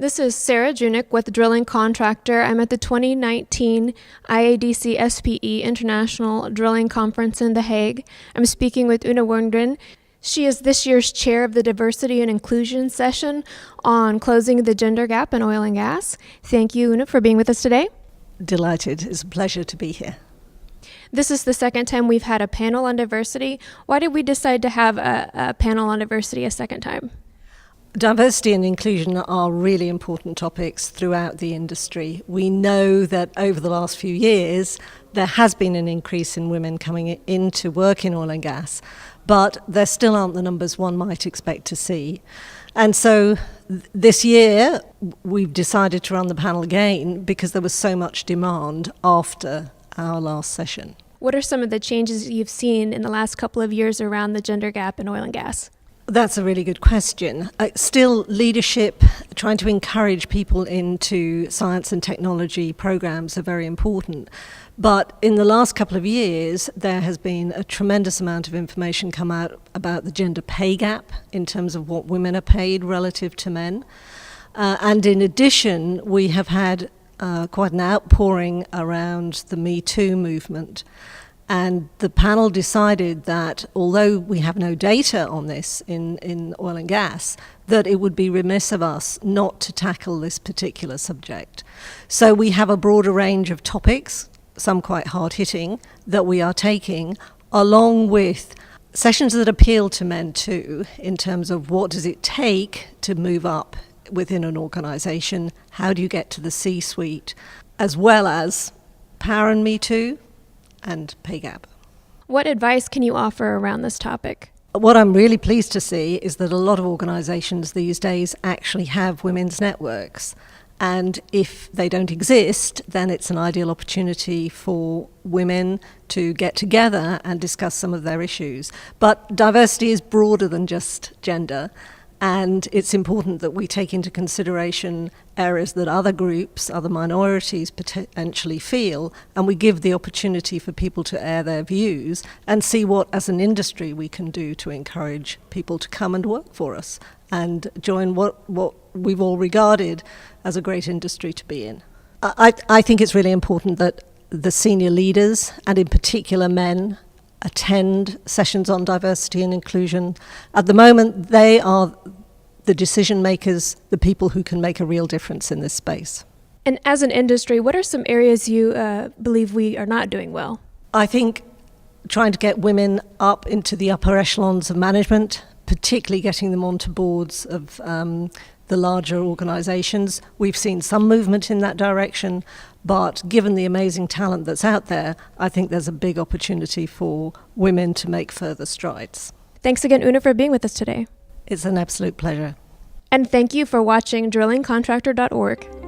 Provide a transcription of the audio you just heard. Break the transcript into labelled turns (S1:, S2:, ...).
S1: This is Sarah Junick with Drilling Contractor. I'm at the 2019 IADC SPE International Drilling Conference in The Hague. I'm speaking with Una Werngren. She is this year's chair of the Diversity and Inclusion session on closing the gender gap in oil and gas. Thank you, Una, for being with us today.
S2: Delighted. It's a pleasure to be here.
S1: This is the second time we've had a panel on diversity. Why did we decide to have a panel on diversity a second time?
S2: Diversity and inclusion are really important topics throughout the industry. We know that over the last few years, there has been an increase in women coming into work in oil and gas, but there still aren't the numbers one might expect to see. And so this year, we've decided to run the panel again because there was so much demand after our last session.
S1: What are some of the changes you've seen in the last couple of years around the gender gap in oil and gas?
S2: That's a really good question. Still, leadership, trying to encourage people into science and technology programs are very important. But in the last couple of years, there has been a tremendous amount of information come out about the gender pay gap in terms of what women are paid relative to men. And in addition, we have had quite an outpouring around the Me Too movement. And the panel decided that although we have no data on this in oil and gas, that it would be remiss of us not to tackle this particular subject. So we have a broader range of topics, some quite hard-hitting, that we are taking, along with sessions that appeal to men too, in terms of what does it take to move up within an organization, how do you get to the C-suite, as well as Power and Me Too, and pay gap.
S1: What advice can you offer around this topic?
S2: What I'm really pleased to see is that a lot of organizations these days actually have women's networks. And if they don't exist, then it's an ideal opportunity for women to get together and discuss some of their issues. But diversity is broader than just gender. And it's important that we take into consideration areas that other groups, other minorities potentially feel, and we give the opportunity for people to air their views and see what, as an industry, we can do to encourage people to come and work for us and join what we've all regarded as a great industry to be in. I think it's really important that the senior leaders, and in particular men, attend sessions on diversity and inclusion. At the moment, they are the decision makers, the people who can make a real difference in this space.
S1: And as an industry, what are some areas you believe we are not doing well?
S2: I think trying to get women up into the upper echelons of management, particularly getting them onto boards of the larger organizations. We've seen some movement in that direction, but given the amazing talent that's out there, I think there's a big opportunity for women to make further strides.
S1: Thanks again, Una, for being with us today.
S2: It's an absolute pleasure.
S1: And thank you for watching drillingcontractor.org.